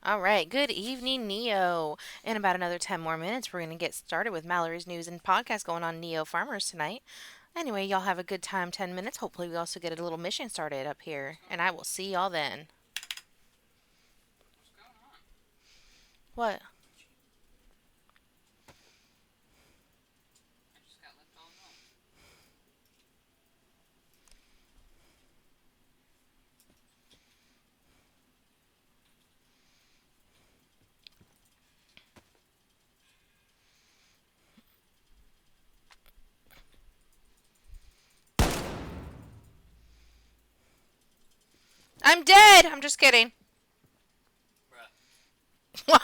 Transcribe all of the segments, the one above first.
All right, good evening, Neo. In about another 10 more minutes, we're going to get started with Mallory's news and podcast going on Neo Farmers tonight. Anyway, y'all have a good time 10 minutes. Hopefully, we also get a little mission started up here, and I will see y'all then. What? I'm dead! I'm just kidding. What?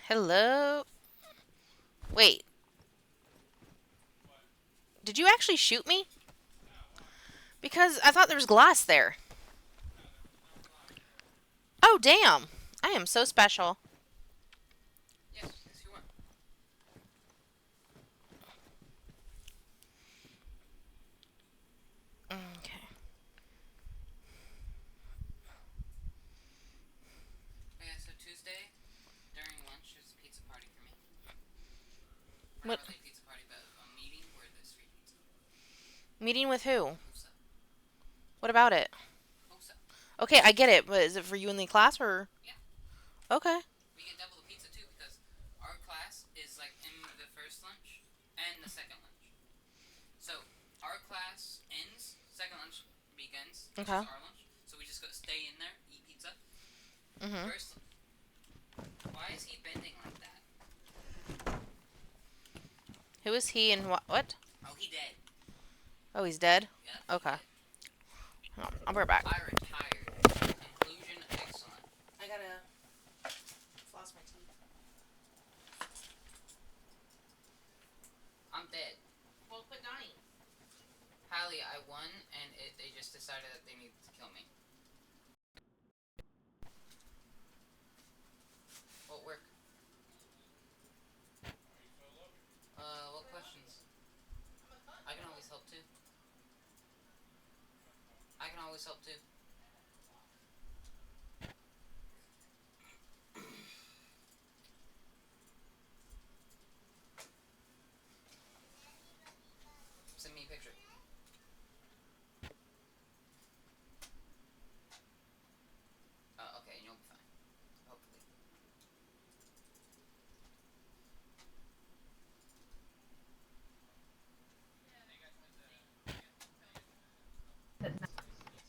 Hello? Wait, did you actually shoot me? Because I thought there was glass there. Oh, damn. I am so special. Okay. What? Meeting with who? What about it? Okay, I get it, but is it for you in the class or? Okay. Okay. Mhm. Who is he and what? What? Oh, he's dead. Okay. I'll be right back. I gotta floss my teeth. Well, quit dying.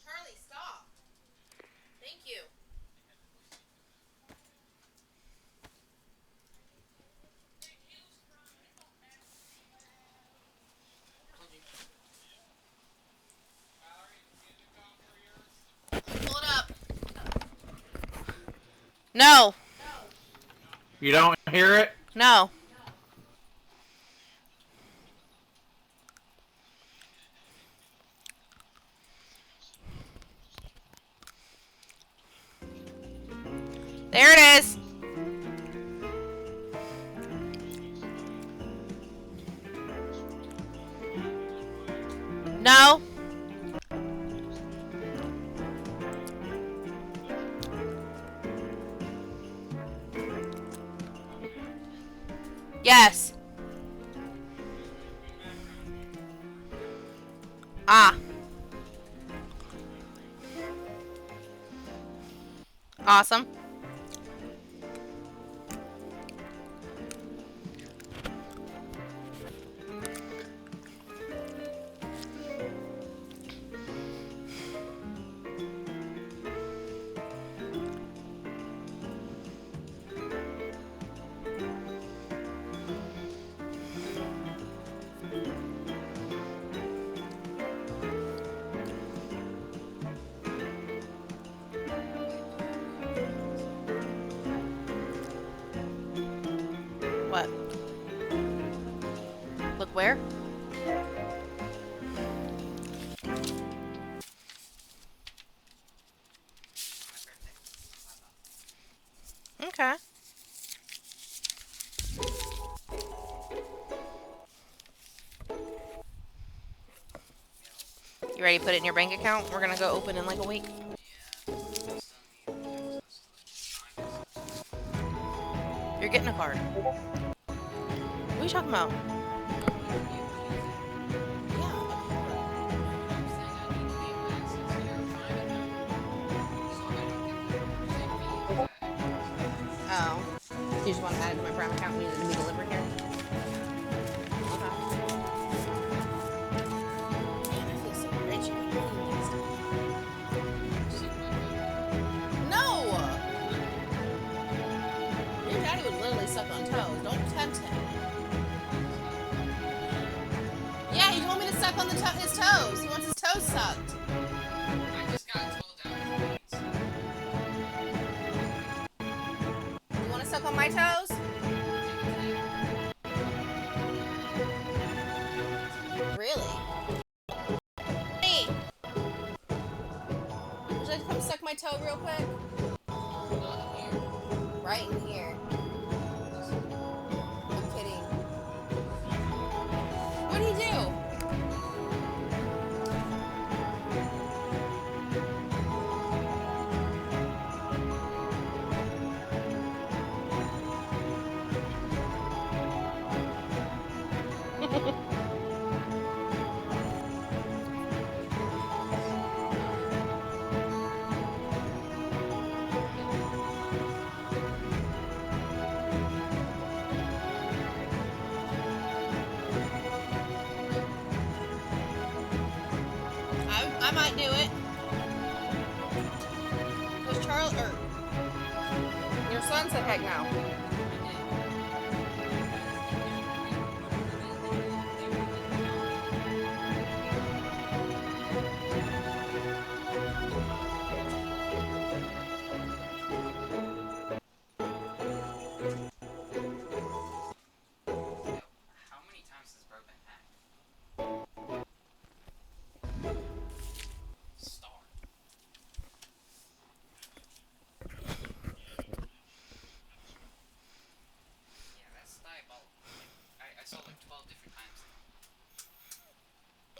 Charlie, stop. Thank you. Pull it up. No. You don't hear it? No. There it is. No. Yes. Ah. Awesome. Where? Okay. You ready to put it in your bank account? We're gonna go open in like a week. You're getting a card. What are you talking about? Oh. You just want to add it to my prime account and use it to be delivered here? Okay. Man, I feel so rich. No! Your daddy would literally suck on toes. Don't tempt him. Yeah, you want me to suck on his toes. He wants his toes sucked. You want to suck on my toes? Really? Hey! Would you like to come suck my toe real quick? Right in here. I'm kidding. What do you do? I might do it. Because Charles, or your son said heck no.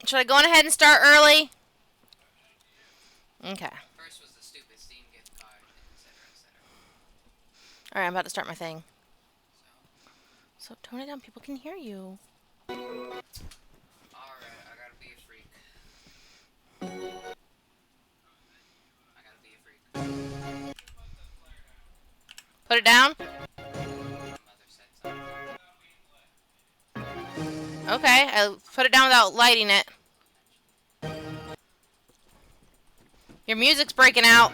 Should I go on ahead and start early? Okay. Alright, I'm about to start my thing. So tone it down, people can hear you. Put it down? Okay, I put it down without lighting it. Your music's breaking out.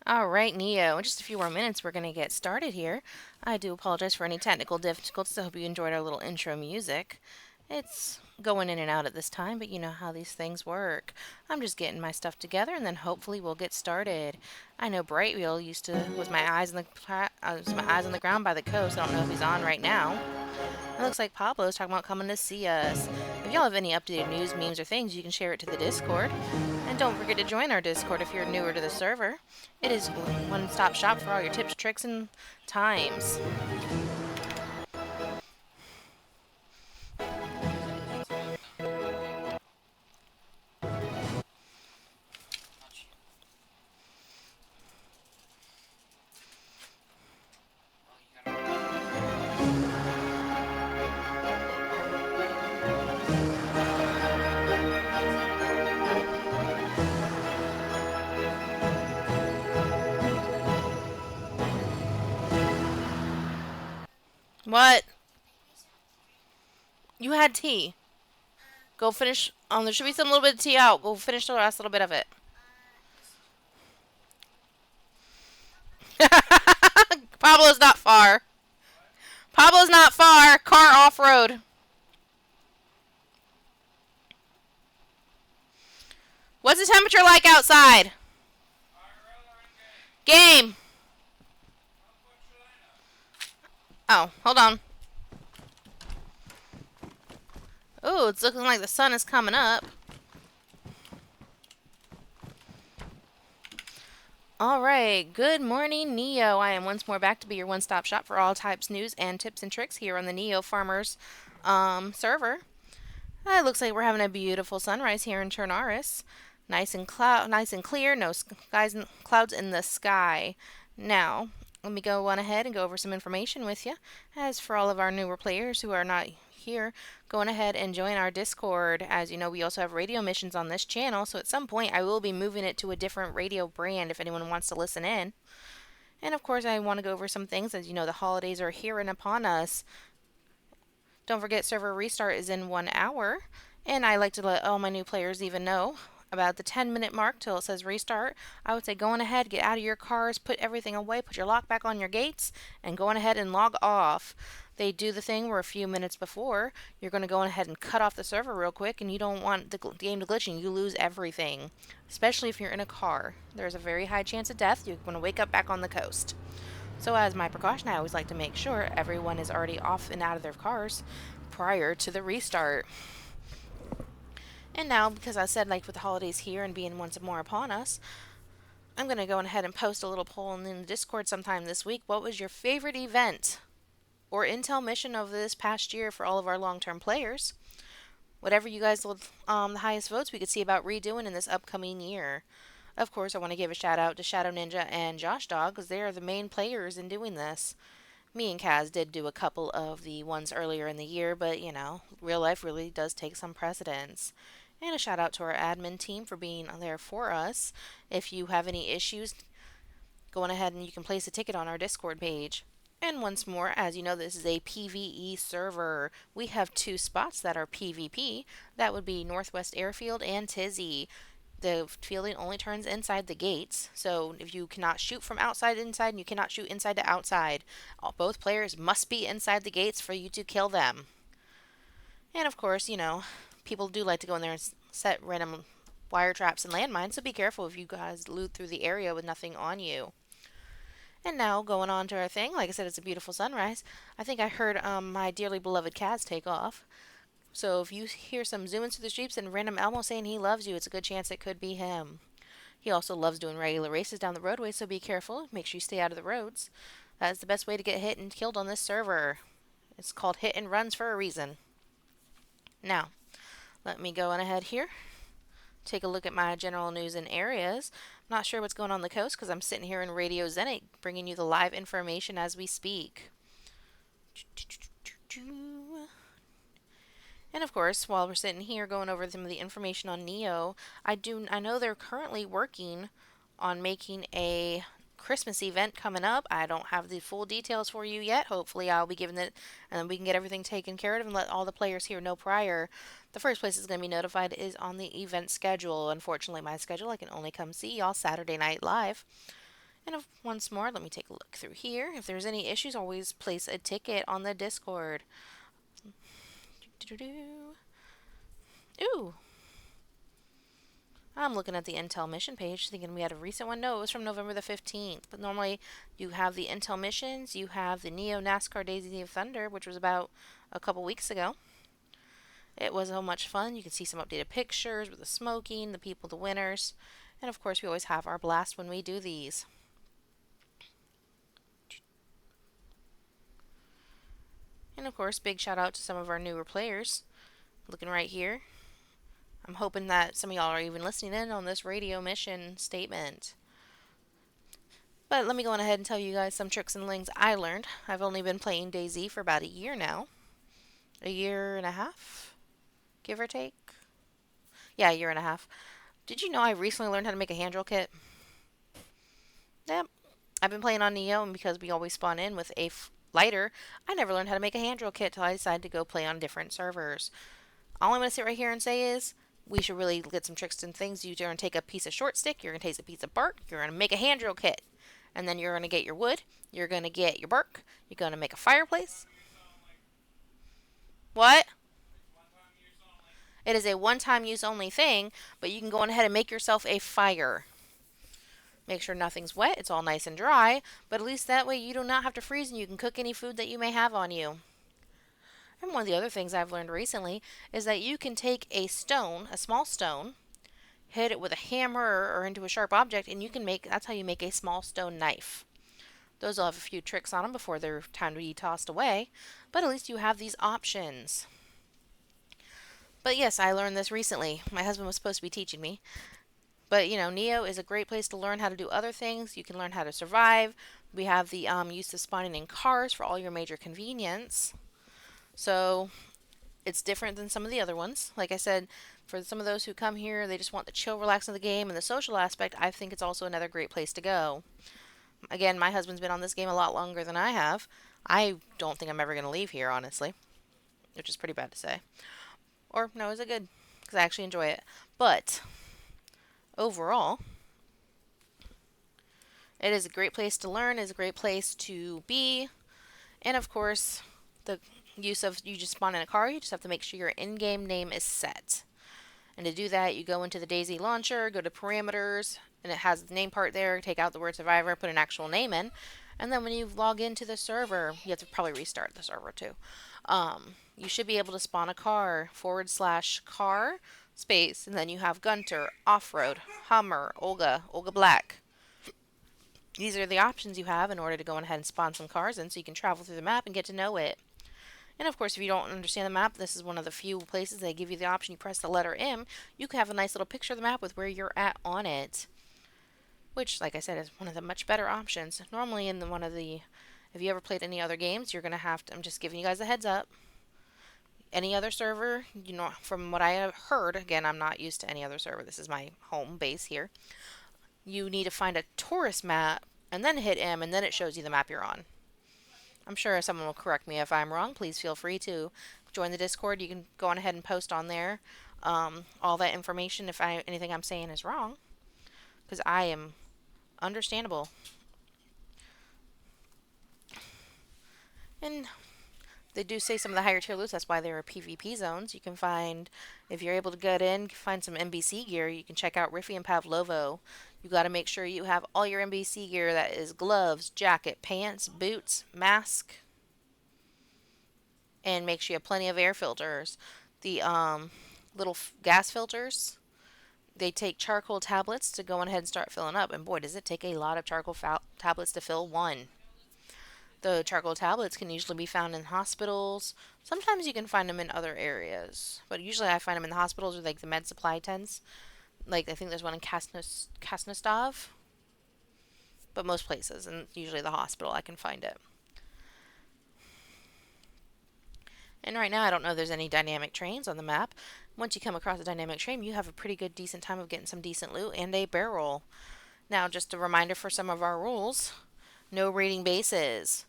Alright, Neo. In just a few more minutes, we're going to get started here. I do apologize for any technical difficulties. I hope you enjoyed our little intro music. It's going in and out at this time, but you know how these things work. I'm just getting my stuff together, and then hopefully we'll get started. I know Brightwheel was my eyes on the ground by the coast. I don't know if he's on right now. It looks like Pablo's talking about coming to see us. If y'all have any updated news, memes, or things, you can share it to the Discord. And don't forget to join our Discord if you're newer to the server. It is one-stop shop for all your tips, tricks, and times. What? You had tea. Go finish. There should be some little bit of tea out. Go finish the last little bit of it. Pablo's not far. Pablo's not far. Car off road. temperature like outside? Game. Oh, hold on. Oh, it's looking like the sun is coming up. All right. Good morning, Neo. I am once more back to be your one-stop shop for all types news and tips and tricks here on the Neo Farmers server. It looks like we're having a beautiful sunrise here in Chernaris. Nice and clear. No skies, clouds in the sky. Now, let me go on ahead and go over some information with you. As for all of our newer players who are not here, go on ahead and join our Discord. As you know, we also have radio missions on this channel, so at some point I will be moving it to a different radio brand if anyone wants to listen in. And of course, I want to go over some things. As you know, the holidays are here and upon us. Don't forget, server restart is in 1 hour. And I like to let all my new players even know about the 10-minute mark till it says restart. I would say go on ahead, get out of your cars, put everything away, put your lock back on your gates, and go on ahead and log off. They do the thing where a few minutes before, you're going to go on ahead and cut off the server real quick, and you don't want the game to glitch and you lose everything. Especially if you're in a car. There's a very high chance of death. You're going to wake up back on the coast. So, as my precaution, I always like to make sure everyone is already off and out of their cars prior to the restart. And now, because I said, like, with the holidays here and being once more upon us, I'm going to go ahead and post a little poll in the Discord sometime this week. What was your favorite event or intel mission of this past year for all of our long-term players? Whatever you guys will, the highest votes we could see about redoing in this upcoming year. Of course, I want to give a shout out to Shadow Ninja and Josh Dog because they are the main players in doing this. Me and Kaz did do a couple of the ones earlier in the year, but you know, real life really does take some precedence. And a shout out to our admin team for being there for us. If you have any issues, go on ahead and you can place a ticket on our Discord page. And once more, as you know, this is a PvE server. We have two spots that are PvP. That would be Northwest Airfield and Tizzy. The fielding only turns inside the gates, so if you cannot shoot from outside to inside and you cannot shoot inside to outside, both players must be inside the gates for you to kill them. And of course, you know, people do like to go in there and set random wire traps and landmines, so be careful if you guys loot through the area with nothing on you. And now, going on to our thing, like I said, it's a beautiful sunrise. I think I heard my dearly beloved Kaz take off. So if you hear some zooming through the streets and random Elmo saying he loves you, it's a good chance it could be him. He also loves doing regular races down the roadway, so be careful. Make sure you stay out of the roads. That is the best way to get hit and killed on this server. It's called hit and runs for a reason. Now, let me go on ahead here. Take a look at my general news and areas. I'm not sure what's going on the coast because I'm sitting here in Radio Zenit bringing you the live information as we speak. And of course, while we're sitting here going over some of the information on Neo, I know they're currently working on making a Christmas event coming up. I don't have the full details for you yet. Hopefully, I'll be giving it, and we can get everything taken care of and let all the players here know prior. The first place is going to be notified is on the event schedule. Unfortunately, my schedule, I can only come see y'all Saturday night live. And once more, let me take a look through here. If there's any issues, always place a ticket on the Discord. Ooh. I'm looking at the Intel mission page thinking we had a recent one. No, it was from November the 15th. But normally you have the Intel missions, you have the Neo NASCAR Daisy of Thunder, which was about a couple weeks ago. It was so much fun. You can see some updated pictures with the smoking, the people, the winners. And of course, we always have our blast when we do these. And of course, big shout out to some of our newer players. Looking right here. I'm hoping that some of y'all are even listening in on this radio mission statement. But let me go on ahead and tell you guys some tricks and things I learned. I've only been playing DayZ for about a year now. A year and a half, give or take. Yeah, a year and a half. Did you know I recently learned how to make a hand drill kit? Yep. I've been playing on Neo, and because we always spawn in with a lighter, I never learned how to make a hand drill kit till I decided to go play on different servers. All I'm going to sit right here and say is, we should really get some tricks and things. You're going to take a piece of short stick, you're going to take a piece of bark, you're going to make a hand drill kit. And then you're going to get your wood, you're going to get your bark, you're going to make a fireplace. What? It is a one-time use only thing, but you can go on ahead and make yourself a fire. Make sure nothing's wet, it's all nice and dry, but at least that way you do not have to freeze and you can cook any food that you may have on you. And one of the other things I've learned recently is that you can take a stone, a small stone, hit it with a hammer or into a sharp object, and you can make that's how you make a small stone knife. Those will have a few tricks on them before they're time to be tossed away, but at least you have these options. But yes, I learned this recently. My husband was supposed to be teaching me. But Neo is a great place to learn how to do other things. You can learn how to survive. We have the use of spawning in cars for all your major convenience. So it's different than some of the other ones. Like I said, for some of those who come here, they just want the chill, relax of the game and the social aspect. I think it's also another great place to go. Again, my husband's been on this game a lot longer than I have. I don't think I'm ever going to leave here, honestly, which is pretty bad to say. Or, no, is it good? Because I actually enjoy it. But, overall, it is a great place to learn, it's a great place to be, and of course, the use of you just spawn in a car, you just have to make sure your in game name is set. And to do that, you go into the Daisy launcher, go to parameters, and it has the name part there, take out the word survivor, put an actual name in, and then when you log into the server, you have to probably restart the server too. You should be able to spawn a car, /car, space, and then you have Gunter, Off-Road, Hummer, Olga Black. These are the options you have in order to go ahead and spawn some cars in so you can travel through the map and get to know it. And of course, if you don't understand the map, this is one of the few places they give you the option. You press the letter M, you can have a nice little picture of the map with where you're at on it. Which, like I said, is one of the much better options. Normally, if you ever played any other games, you're going to have to, I'm just giving you guys a heads up. Any other server, from what I have heard, again, I'm not used to any other server. This is my home base here. You need to find a tourist map and then hit M, and then it shows you the map you're on. I'm sure someone will correct me if I'm wrong. Please feel free to join the Discord. You can go on ahead and post on there all that information if anything I'm saying is wrong, because I am understandable. And they do say some of the higher tier loots, that's why there are PvP zones. You can find, if you're able to get in, find some NBC gear. You can check out Riffy and Pavlovo. You got to make sure you have all your NBC gear, that is gloves, jacket, pants, boots, mask, and make sure you have plenty of air filters. The little gas filters, they take charcoal tablets to go on ahead and start filling up. And boy, does it take a lot of charcoal tablets to fill one. The charcoal tablets can usually be found in hospitals. Sometimes you can find them in other areas, but usually I find them in the hospitals or like the med supply tents. Like I think there's one in Krasnostov, but most places, and usually the hospital, I can find it. And right now, I don't know if there's any dynamic trains on the map. Once you come across a dynamic train, you have a pretty good, decent time of getting some decent loot and a barrel. Now, just a reminder for some of our rules: no raiding bases,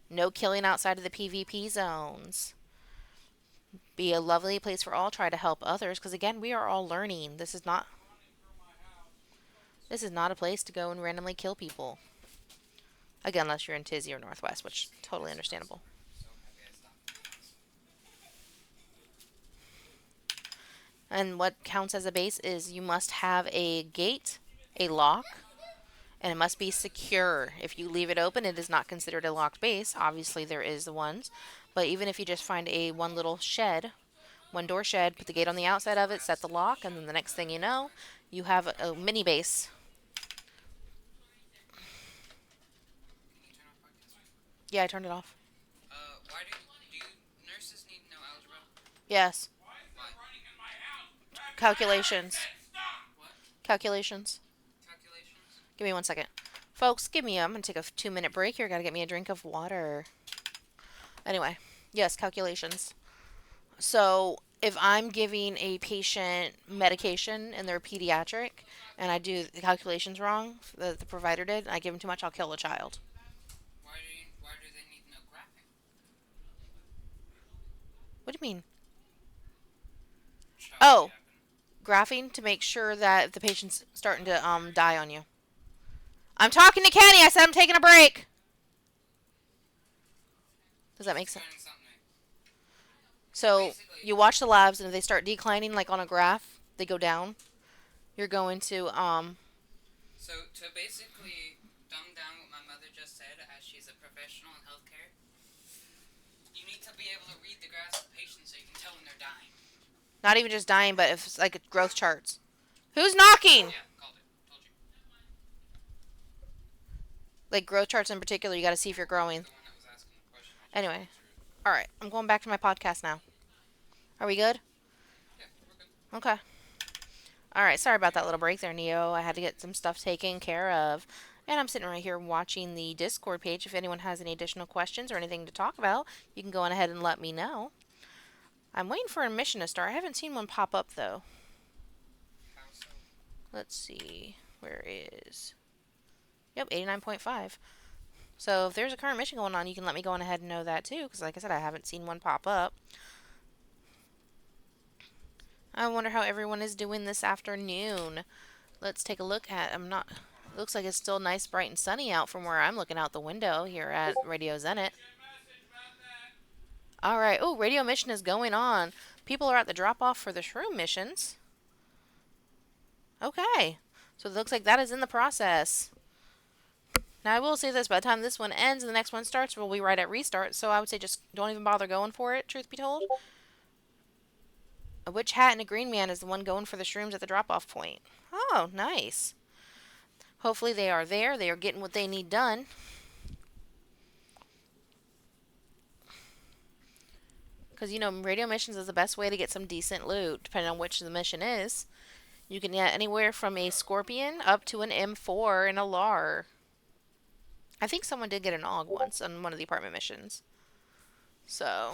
no killing outside of the PvP zones. Be a lovely place for all. Try to help others, because again, we are all learning. This is not a place to go and randomly kill people. Again, unless you're in Tizzy or Northwest, which totally understandable. And what counts as a base is you must have a gate, a lock, and it must be secure. If you leave it open, it is not considered a locked base. Obviously, there is the ones. But even if you just find a one little shed, one door shed, put the gate on the outside of it, set the lock, and then the next thing you know, you have a mini base. Yeah, I turned it off. Why do nurses need to know algebra? Yes. Why? Calculations. What? Calculations. Calculations? Give me 1 second. Folks, I'm going to take a 2-minute break here. Got to get me a drink of water. Anyway, yes, calculations. So, if I'm giving a patient medication and they're pediatric and I do the calculations wrong, the provider did, and I give them too much, I'll kill the child. Why do they need to know graphing? What do you mean? How would Oh, happen? graphing to make sure that if the patient's starting to die on you. I'm talking to Kenny. I said I'm taking a break. Does that make sense? So basically, you watch the labs, and if they start declining, like on a graph, they go down. You're going to to basically dumb down what my mother just said, as she's a professional in healthcare, you need to be able to read the graphs of patients so you can tell when they're dying. not even just dying, but if it's like growth charts. Who's knocking? Yeah, called it. Told you. Like growth charts in particular, you got to see if you're growing. The one that was asking the question, I just Anyway, answered. all right, I'm going back to my podcast now. Are we good? Yeah, we're good. Okay. All right, sorry about that little break there, Neo. I had to get some stuff taken care of. And I'm sitting right here watching the Discord page. If anyone has any additional questions or anything to talk about, you can go on ahead and let me know. I'm waiting for a mission to start. I haven't seen one pop up though. How so? Let's see. Where is. Yep, 89.5. So if there's a current mission going on, you can let me go on ahead and know that too. Because like I said, I haven't seen one pop up. I wonder how everyone is doing this afternoon. Let's take a look at. I'm not. Looks like it's still nice, bright, and sunny out from where I'm looking out the window here at Radio Zenit. All right. Oh, radio mission is going on. People are at the drop off for the shroom missions. Okay. So it looks like that is in the process. Now, I will say this, by the time this one ends and the next one starts, we'll be right at restart. So I would say just don't even bother going for it, truth be told. A witch hat and a green man is the one going for the shrooms at the drop off point. Oh, nice. Hopefully they are there. They are getting what they need done. Because, radio missions is the best way to get some decent loot, depending on which the mission is. You can get anywhere from a Scorpion up to an M4 and a LAR. I think someone did get an AUG once on one of the apartment missions. So.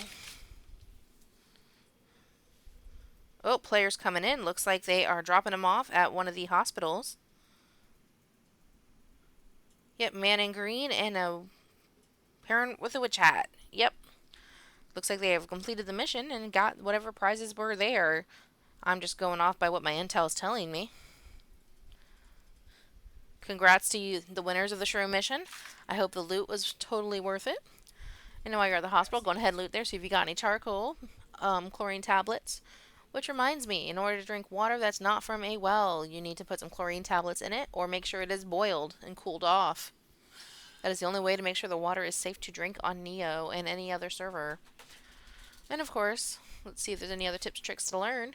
Oh, players coming in. Looks like they are dropping them off at one of the hospitals. Yep, man in green and a parent with a witch hat. Yep. Looks like they have completed the mission and got whatever prizes were there. I'm just going off by what my intel is telling me. Congrats to you, the winners of the shroom mission. I hope the loot was totally worth it. And while you're at the hospital, go ahead and loot there. See if you got any charcoal, chlorine tablets. Which reminds me, in order to drink water that's not from a well, you need to put some chlorine tablets in it or make sure it is boiled and cooled off. That is the only way to make sure the water is safe to drink on Neo and any other server. And of course, let's see if there's any other tips, tricks to learn.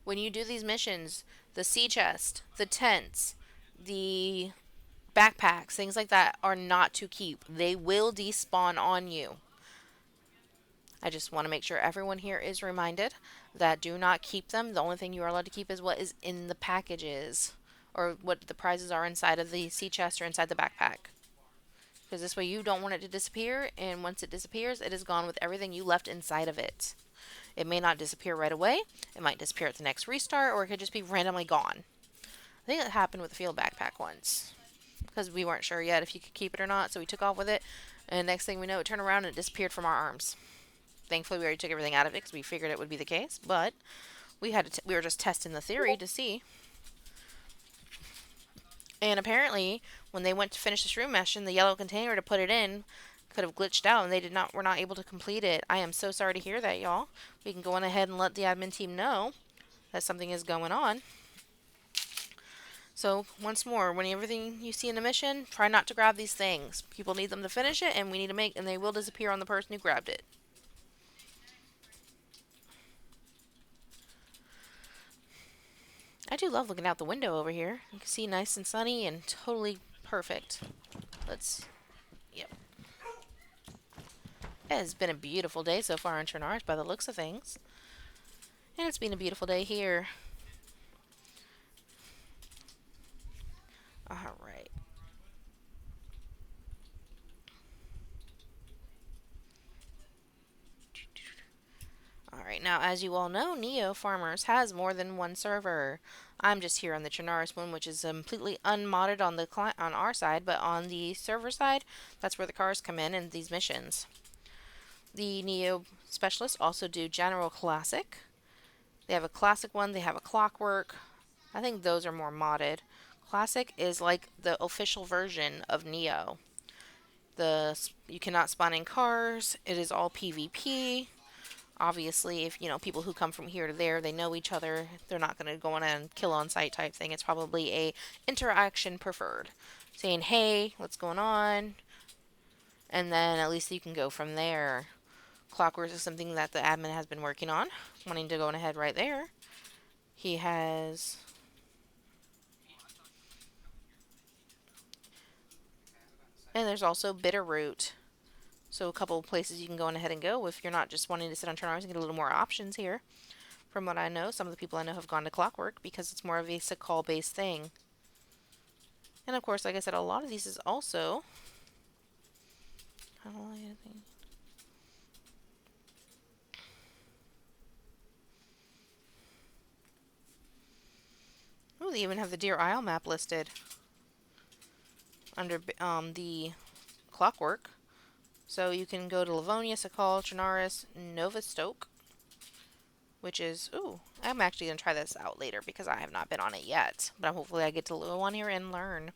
When you do these missions, the sea chest, the tents, the backpacks, things like that are not to keep. They will despawn on you. I just want to make sure everyone here is reminded that do not keep them. The only thing you are allowed to keep is what is in the packages or what the prizes are inside of the sea chest or inside the backpack. Because this way you don't want it to disappear, and once it disappears, it is gone with everything you left inside of it. It may not disappear right away, it might disappear at the next restart, or it could just be randomly gone. I think it happened with the field backpack once. Because we weren't sure yet if you could keep it or not, so we took off with it, and next thing we know, it turned around and it disappeared from our arms. Thankfully, we already took everything out of it because we figured it would be the case, but we were just testing the theory to see. And apparently, when they went to finish the shroom mission, the yellow container to put it in could have glitched out, and were not able to complete it. I am so sorry to hear that, y'all. We can go on ahead and let the admin team know that something is going on. So, once more, when everything you see in a mission, try not to grab these things. People need them to finish it, and and they will disappear on the person who grabbed it. I do love looking out the window over here. You can see nice and sunny and totally perfect. Yep. It has been a beautiful day so far in Trinars by the looks of things. And it's been a beautiful day here. Alright. Alright, now as you all know, Neo Farmers has more than one server. I'm just here on the Chernarus one, which is completely unmodded on on our side, but on the server side, that's where the cars come in and these missions. The Neo specialists also do General Classic. They have a classic one, they have a clockwork, I think those are more modded. Classic is like the official version of Neo. You cannot spawn in cars. It is all PvP. Obviously, if people who come from here to there, they know each other. They're not going to go on and kill on sight type thing. It's probably a interaction preferred, saying, "Hey, what's going on?" And then at least you can go from there. Clockworks is something that the admin has been working on, wanting to go ahead right there. He has, and there's also Bitterroot. So a couple of places you can go on ahead and go if you're not just wanting to sit on turn hours and get a little more options here. From what I know, some of the people I know have gone to Clockwork because it's more of a call based thing. And of course, like I said, a lot of these is also. I don't like anything. Oh, they even have the Deer Isle map listed under the Clockwork. So you can go to Livonia, Sakal, Trinaris, Novastoke, which is, ooh, I'm actually going to try this out later because I have not been on it yet. But hopefully I get to go on here and learn.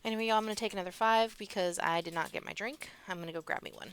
Anyway, y'all, I'm going to take another 5 because I did not get my drink. I'm going to go grab me one.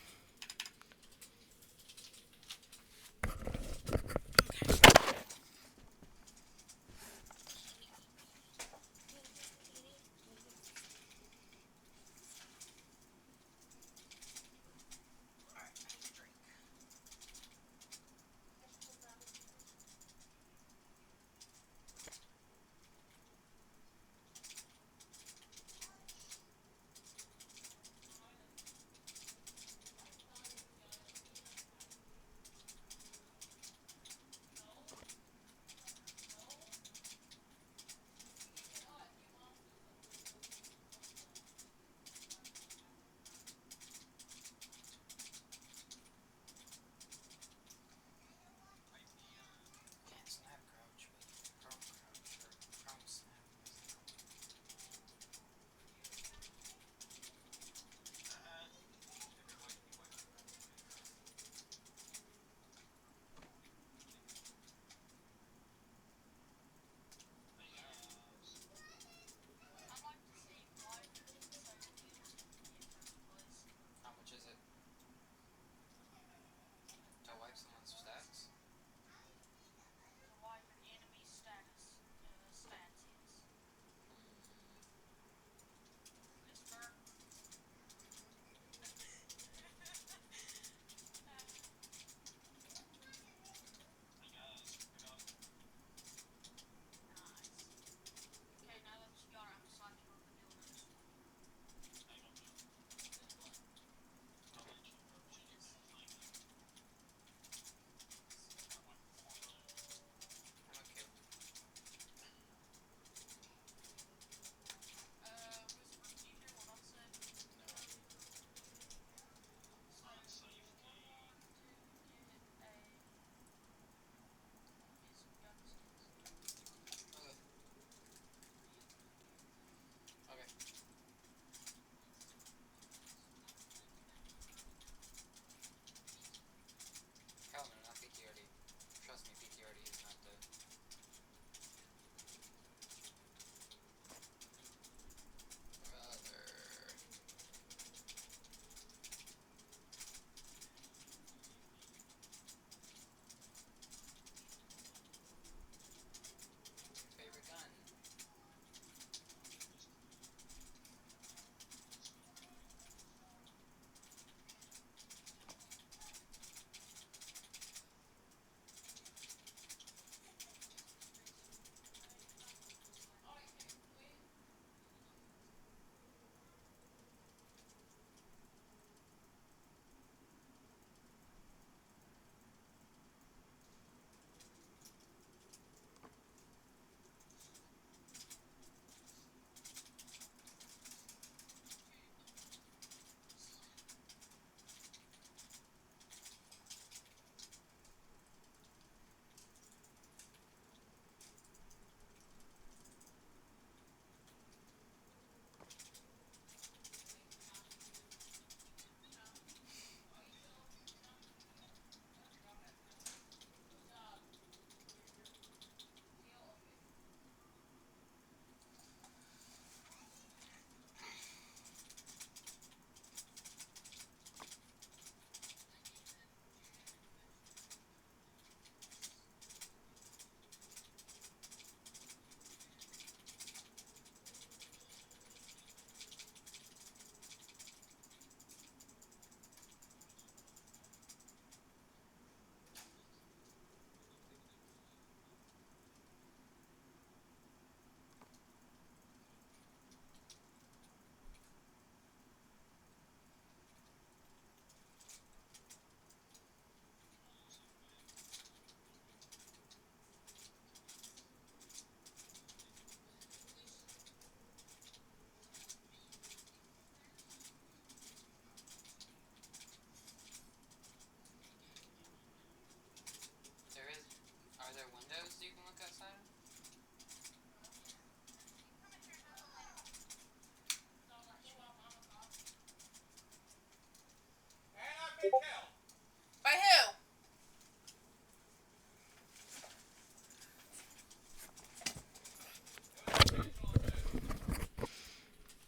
By who?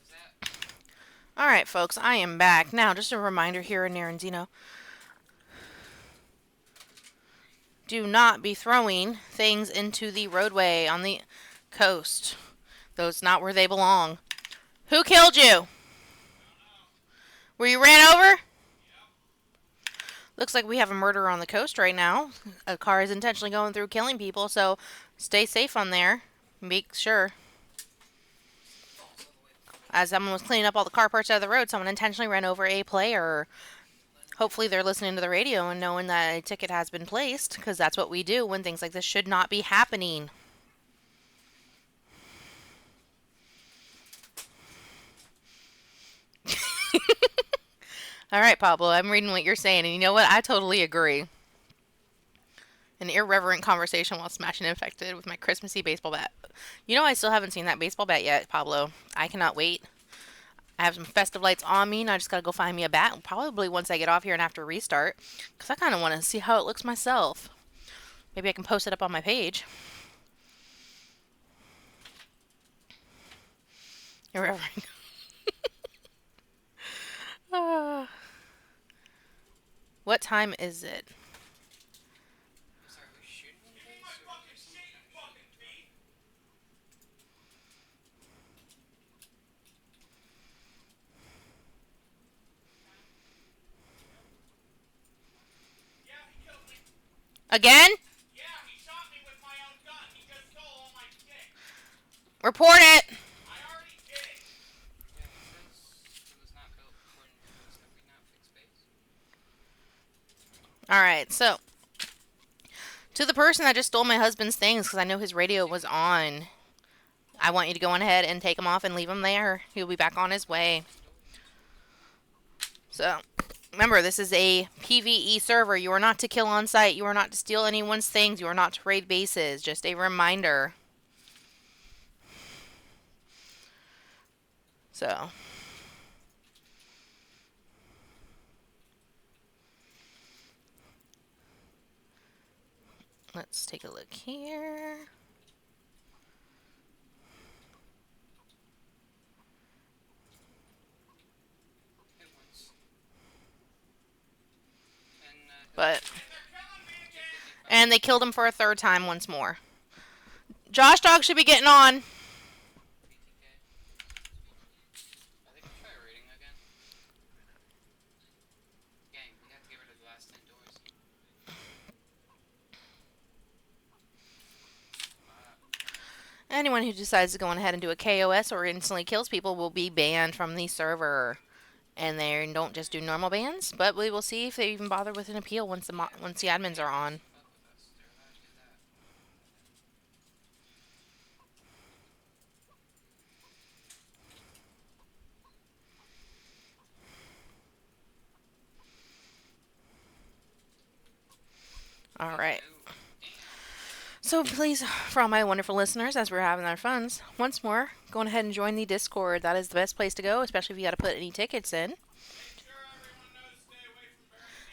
Is that All right, folks, I am back. Now, just a reminder here in Narendino, do not be throwing things into the roadway on the coast. Those not where they belong. Who killed you? Were you ran over? Looks like we have a murder on the coast right now. A car is intentionally going through killing people, so stay safe on there. Make sure. falls all the way before the As someone was cleaning up all the car parts out of the road, someone intentionally ran over a player. lens? Hopefully, they're listening to the radio and knowing that a ticket has been placed, because that's what we do when things like this should not be happening. All right, Pablo, I'm reading what you're saying, and you know what? I totally agree. An irreverent conversation while smashing infected with my Christmassy baseball bat. You know, I still haven't seen that baseball bat yet, Pablo. I cannot wait. I have some festive lights on me, and I just gotta go find me a bat. Probably once I get off here and after restart, because I kind of want to see how it looks myself. Maybe I can post it up on my page. Irreverent. Ah. What time is it? I'm sorry, we're shooting in base, or is there someone trying to shoot into our... Again? Report it. Yeah, it says it was not built according to rules. Have we not fixed base? All right, so to the person that just stole my husband's things because I know his radio was on, I want you to go on ahead and take him off and leave him there. He'll be back on his way. So, remember, this is a PvE server. You are not to kill on site. You are not to steal anyone's things. You are not to raid bases. Just a reminder. So, let's take a look here. It once. And, But, get 55 and they killed him for a third time once more. Josh Dog should be getting on. BTK. I think I'll try raiding again. Gang, we have to get rid of the last 10 doors. Anyone who decides to go on ahead and do a KOS or instantly kills people will be banned from the server. And they don't just do normal bans, but we will see if they even bother with an appeal once once the admins are on. Fuck with us. They're allowed to do that. All right. Oh, damn. So please, for all my wonderful listeners, as we're having our funs, once more, go on ahead and join the Discord. That is the best place to go, especially if you got to put any tickets in.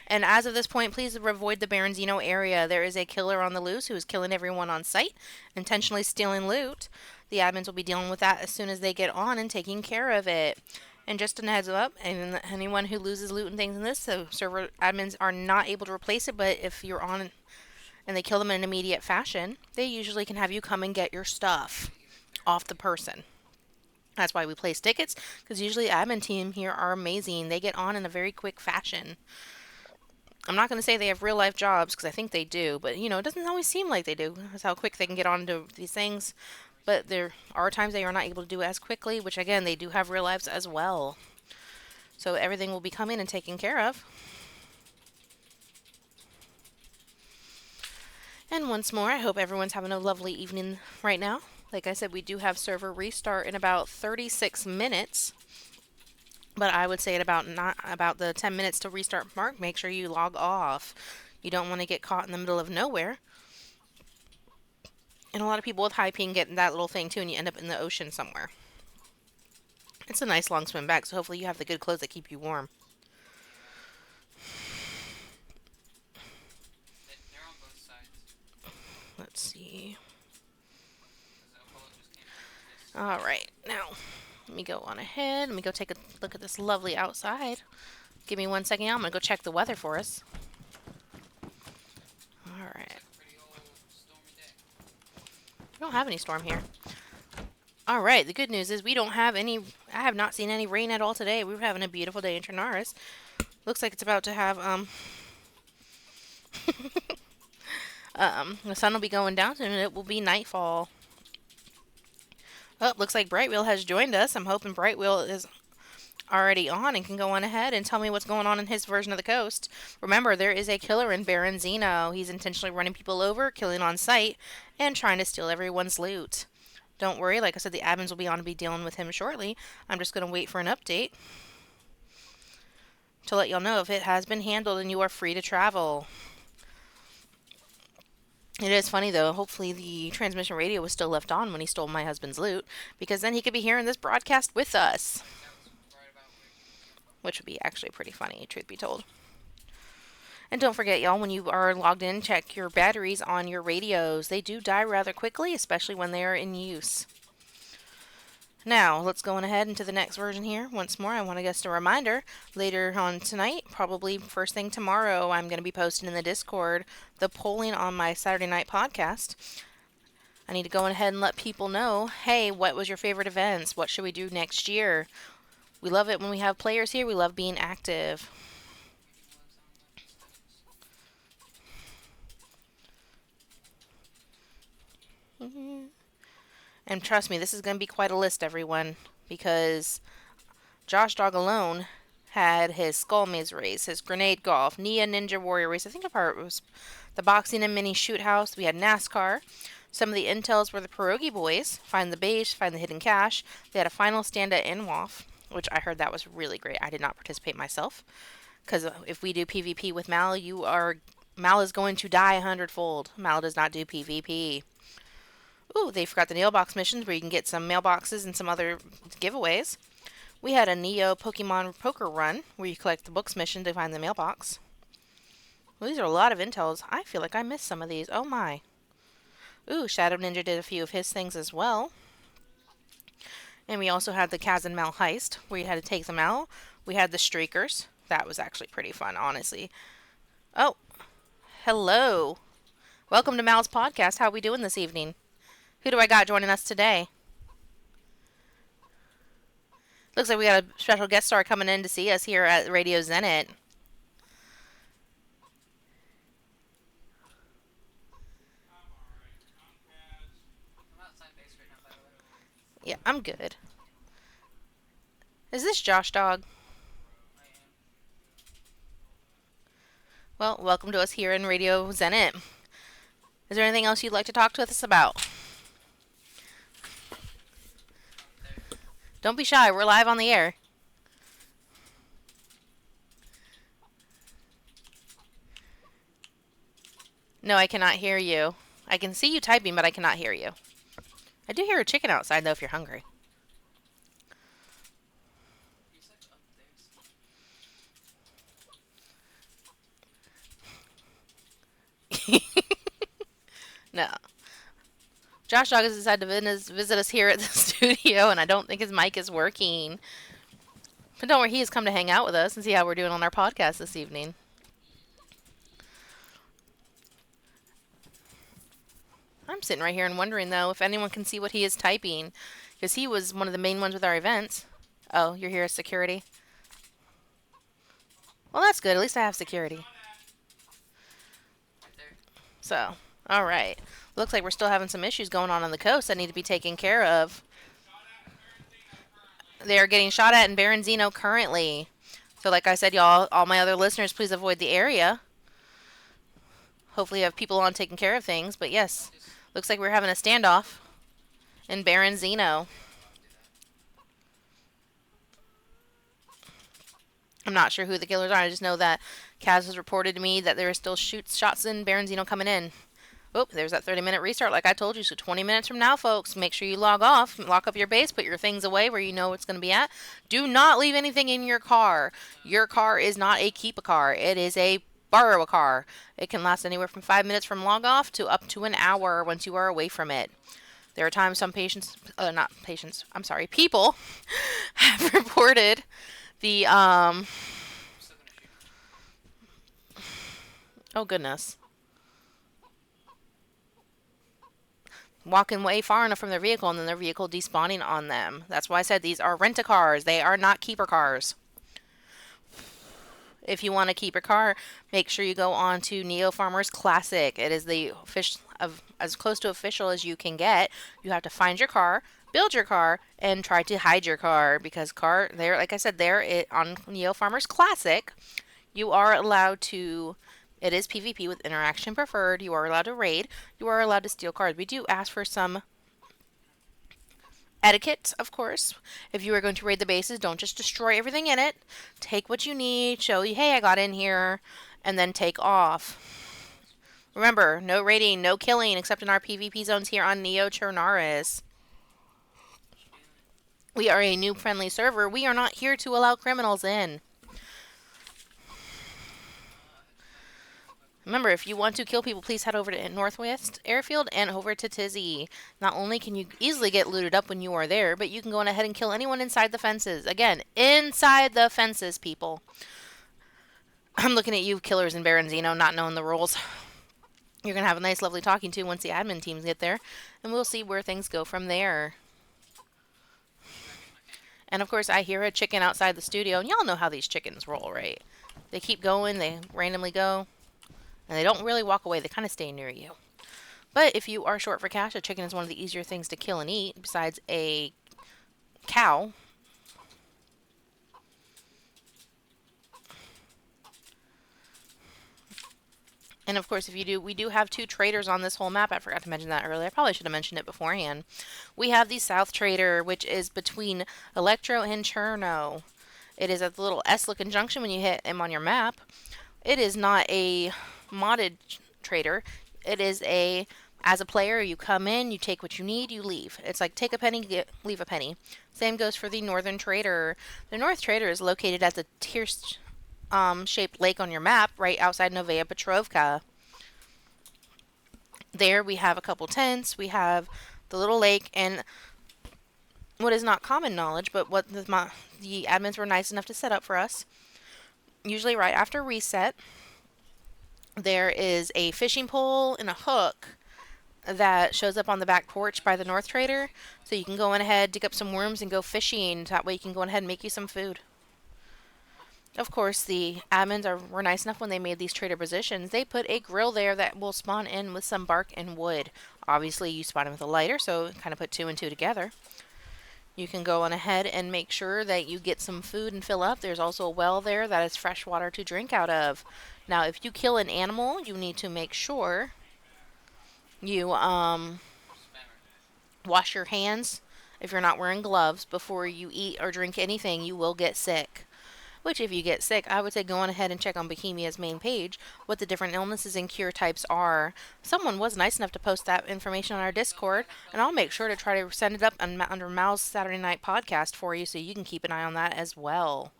And as of this point, please avoid the Baronzino area. There is a killer on the loose who is killing everyone on site, intentionally stealing loot. The admins will be dealing with that as soon as they get on and taking care of it. And just a heads up, and anyone who loses loot and things in this, so server admins are not able to replace it, but if you're on and they kill them in an immediate fashion, they usually can have you come and get your stuff off the person. That's why we place tickets, because usually admin team here are amazing. They get on in a very quick fashion. I'm not going to say they have real life jobs, because I think they do, but it doesn't always seem like they do. That's how quick they can get on to these things. But there are times they are not able to do it as quickly, which again, they do have real lives as well. So everything will be coming and taken care of. And once more, I hope everyone's having a lovely evening right now. Like I said, we do have server restart in about 36 minutes. But I would say at about the 10 minutes to restart mark, make sure you log off. You don't want to get caught in the middle of nowhere. And a lot of people with high ping get that little thing too, and you end up in the ocean somewhere. It's a nice long swim back, so hopefully you have the good clothes that keep you warm. All right, now let me go on ahead. Let me go take a look at this lovely outside. Give me 1 second. I'm gonna go check the weather for us. All Looks right. like a pretty old stormy day. We don't have any storm here. All right. The good news is we don't have any. I have not seen any rain at all today. We were having a beautiful day in Trinaris. Looks like it's about to have the sun will be going down soon and it will be nightfall. Oh, looks like Brightwheel has joined us. I'm hoping Brightwheel is already on and can go on ahead and tell me what's going on in his version of the coast. Remember, there is a killer in Baronzino. He's intentionally running people over, killing on sight, and trying to steal everyone's loot. Don't worry, like I said, the admins will be on to be dealing with him shortly. I'm just going to wait for an update to let y'all know if it has been handled and you are free to travel. It is funny though. Hopefully, the transmission radio was still left on when he stole my husband's loot, because then he could be hearing this broadcast with us, That was right about where he was in. which would be actually pretty funny, truth be told. And don't forget, y'all, when you are logged in, check your batteries on your radios. They do die rather quickly, especially when they are in use. Now, let's go on ahead into the next version here. Once more, I want to guess a reminder. Later on tonight, probably first thing tomorrow, I'm going to be posting in the Discord the polling on my Saturday night podcast. I need to go ahead and let people know, hey, what was your favorite events? What should we do next year? We love it when we have players here. We love being active. Which was on Lucky Stones. And trust me, this is going to be quite a list, everyone, because Josh Dog alone had his Skull Maze race, his Grenade Golf, Nia Ninja Warrior race. I think a part was the Boxing and Mini Shoot House. We had NASCAR. Some of the intels were the Pierogi Boys, find the base, find the hidden cache. They had a final stand at NWAF, which I heard that was really great. I did not participate myself, because if we do PvP with Mal, Mal is going to die 100-fold. Mal does not do PvP. Ooh, they forgot the mailbox missions where you can get some mailboxes and some other giveaways. We had a Neo Pokemon Poker run where you collect the books mission to find the mailbox. Well, these are a lot of intels. I feel like I missed some of these. Oh my. Ooh, Shadow Ninja did a few of his things as well. And we also had the Kaz and Mal heist where you had to take them out. We had the Streakers. That was actually pretty fun, honestly. Oh, hello. Welcome to Mal's podcast. How are we doing this evening? Who do I got joining us today? Looks like we got a special guest star coming in to see us here at Radio Zenit. I'm outside base right now, by the way. Yeah, I'm good. Is this Josh Dog? I am. Well, welcome to us here in Radio Zenit. Is there anything else you'd like to talk to us about? Up there. Don't be shy. We're live on the air. No, I cannot hear you. I can see you typing, but I cannot hear you. I do hear a chicken outside, though, if you're hungry. He's like up there. No. Josh Dog has decided to visit us here at the studio, and I don't think his mic is working. But don't worry, he has come to hang out with us and see how we're doing on our podcast this evening. I'm sitting right here and wondering, though, if anyone can see what he is typing, because he was one of the main ones with our events. Oh, you're here as security? Well, that's good. At least I have security. Right there. So, all right. Looks like we're still having some issues going on the coast that need to be taken care of. They are getting shot at in Baronzino currently. So, like I said, y'all, all my other listeners, please avoid the area. Hopefully, you have people on taking care of things. But yes, Just looks like we're having a standoff in Baronzino. do that. I'm not sure who the killers are. I just know that Kaz has reported to me that there are still shots in Baronzino coming in. Oh, there's that 30-minute restart like I told you. So 20 minutes from now, folks, make sure you log off, lock up your base, put your things away where you know it's going to be at. Do not leave anything in your car. Your car is not a keep a car. It is a borrow a car. It can last anywhere from 5 minutes from log off to up to an hour once you are away from it. There are times some patients, not patients, I'm sorry, people have reported the, I'm still gonna shoot him. oh goodness, walking way far enough from their vehicle and then their vehicle despawning on them. That's why I said these are rent-a-cars. They are not keeper cars. If you want to keep your car, make sure you go on to Neo Farmers Classic. It is the fish of as close to official as you can get. You have to find your car, build your car, and try to hide your car because car there, like I said, there it, on Neo Farmers Classic, you are allowed to. It is PvP with interaction preferred. You are allowed to raid. You are allowed to steal cars. We do ask for some etiquette, of course. If you are going to raid the bases, don't just destroy everything in it. Take what you need, show you, hey, I got in here, and then take off. Remember, no raiding, no killing, except in our PvP zones here on Neo Chernaris. Chilling. We are a noob friendly server. We are not here to allow criminals in. It's funny you bring up a Remember, criminal. if you want to kill people, please head over to Northwest Airfield and over to Tizzy. Not only can you easily get looted up when you are there, but you can go on ahead and kill anyone inside the fences. Again, inside the fences, people. I'm looking at you, killers in Baronzino, not knowing the rules. You're going to have a nice, lovely talking to once the admin teams get there, and we'll see where things go from there. Correction, I can't hear. And of course, I hear a chicken outside the studio, and y'all know how these chickens roll, right? They keep going, they randomly go, and they don't really walk away, they kind of stay near you. But if you are short for cash, a chicken is one of the easier things to kill and eat, besides a cow. And of course, if you do, we do have two traders on this whole map. I forgot to mention that earlier. I probably should have mentioned it beforehand. We have the South Trader, which is between Electro and Cherno. It is at the little S-looking junction when you hit him on your map. It is not a modded trader. It is a, as a player, you come in, you take what you need, you leave. It's like take a penny, leave a penny. Same goes for the Northern Trader. The North Trader is located at the tier shaped lake on your map right outside Novaya Petrovka. There we have a couple tents, we have the little lake, and what is not common knowledge, but what the admins were nice enough to set up for us. Usually, right after reset, there is a fishing pole and a hook that shows up on the back porch by the North Trader. So you can go on ahead, dig up some worms, and go fishing. That way you can go on ahead and make you some food. Of course, the admins were nice enough when they made these trader positions. They put a grill there that will spawn in with some bark and wood. Obviously, you spawn in with a lighter, so kind of put two and two together. You can go on ahead and make sure that you get some food and fill up. There's also a well there that is fresh water to drink out of. Now, if you kill an animal, you need to make sure you Spammer. wash your hands if you're not wearing gloves before you eat or drink anything. You will get sick. Which, if you get sick, I would say go on ahead and check on Bohemia's main page what the different illnesses and cure types are. Someone was nice enough to post that information on our Discord, and I'll make sure to try to send it up under Mal's Saturday Night podcast for you so you can keep an eye on that as well.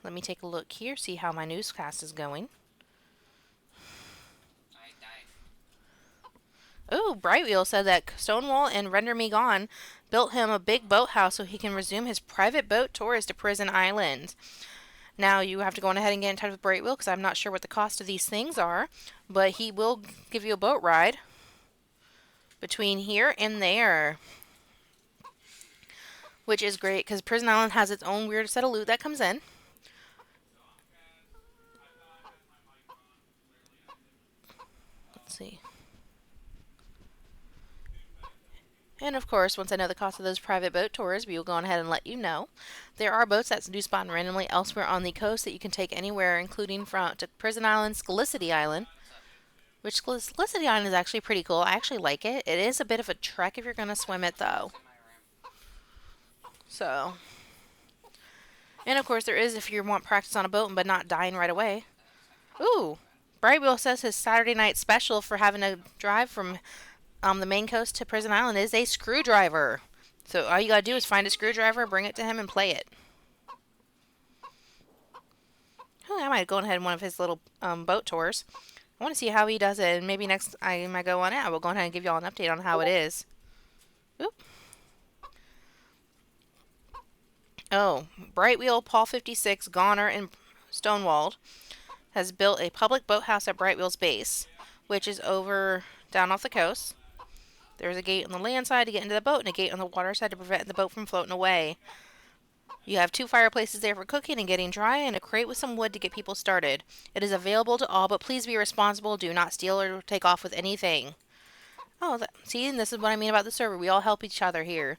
Let me take a look here, see how my newscast is going. I died. Oh, Brightwheel said that Stonewall and Render Me Gone built him a big boathouse so he can resume his private boat tours to Prison Island. Now, you have to go on ahead and get in touch with Brightwheel because I'm not sure what the cost of these things are, but he will give you a boat ride between here and there, which is great because Prison Island has its own weird set of loot that comes in. Let's see. And of course, once I know the cost of those private boat tours, we will go on ahead and let you know. There are boats that do spawn randomly elsewhere on the coast that you can take anywhere, including from to Prison Island, Scalicity Island, What's up? which Scalicity Island is actually pretty cool. I actually like it. It is a bit of a trek if you're going to swim it, though. What's in my room? So, and of course, there is if you want practice on a boat but not dying right away. Second. Ooh, Brightwheel says his Saturday night special for having to drive from the main coast to Prison Island is a screwdriver. So all you gotta do is find a screwdriver, bring it to him, and play it. Oh, I might go ahead on one of his little boat tours. I want to see how he does it, and maybe next time I go on it, I will go ahead and give y'all an update on how it is. Oop. Oh, Brightwheel, Paul 56, Goner, and Stonewalled has built a public boathouse at Brightwheel's base, which is over down off the coast. There's a gate on the land side to get into the boat and a gate on the water side to prevent the boat from floating away. You have 2 fireplaces there for cooking and getting dry and a crate with some wood to get people started. It is available to all, but please be responsible. Do not steal or take off with anything. Oh, see, and this is what I mean about the server. We all help each other here.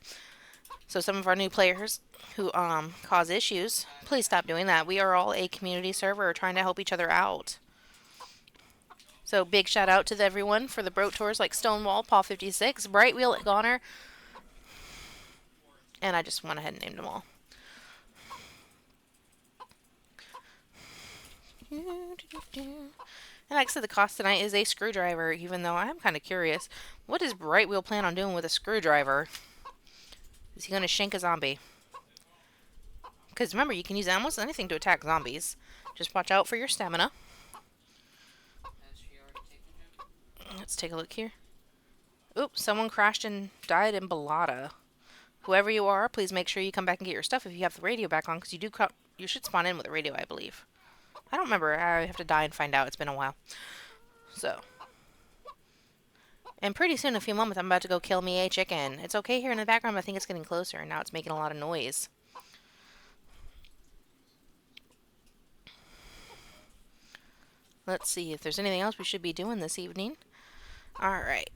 So some of our new players who cause issues, please stop doing that. We are all a community server trying to help each other out. So big shout out to everyone for the boat tours like Stonewall, Paul 56, Brightwheel, Goner, and I just went ahead and named them all. And like I said, the cost tonight is a screwdriver, even though I'm kind of curious. What does Brightwheel plan on doing with a screwdriver? Is he going to shank a zombie? Because remember, you can use almost anything to attack zombies. Just watch out for your stamina. Has she already taken him? Let's take a look here. Oops, someone crashed and died in Balata. Whoever you are, please make sure you come back and get your stuff if you have the radio back on, because you should spawn in with the radio, I believe. I don't remember. I have to die and find out. It's been a while. So. And pretty soon, in a few moments, I'm about to go kill me a chicken. It's okay here in the background, but I think it's getting closer, and now it's making a lot of noise. Let's see if there's anything else we should be doing this evening. Alright.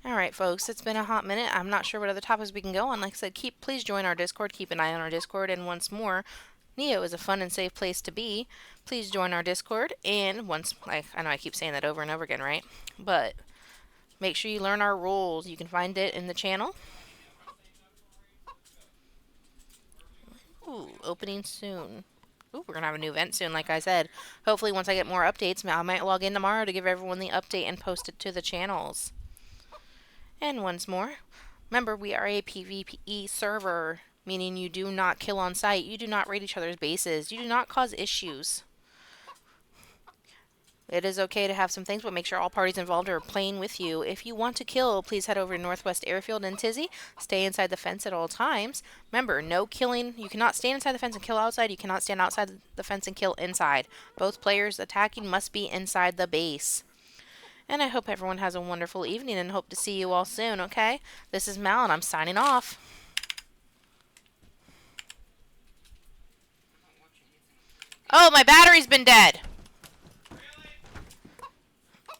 Alright, folks. It's been a hot minute. I'm not sure what other topics we can go on. Like I said, please join our Discord. Keep an eye on our Discord. And once more, Neo is a fun and safe place to be. Please join our Discord. And I know I keep saying that over and over again, right? But make sure you learn our rules. You can find it in the channel. Ooh, opening soon. Ooh, we're going to have a new event soon, like I said. Hopefully, once I get more updates, I might log in tomorrow to give everyone the update and post it to the channels. And once more, remember, we are a PvE server, meaning you do not kill on sight, you do not raid each other's bases, you do not cause issues. It is okay to have some things, but make sure all parties involved are playing with you. If you want to kill, please head over to Northwest Airfield in Tizzy. Stay inside the fence at all times. Remember, no killing. You cannot stand inside the fence and kill outside. You cannot stand outside the fence and kill inside. Both players attacking must be inside the base. And I hope everyone has a wonderful evening and hope to see you all soon, okay? This is Mal, and I'm signing off. Oh, my battery's been dead.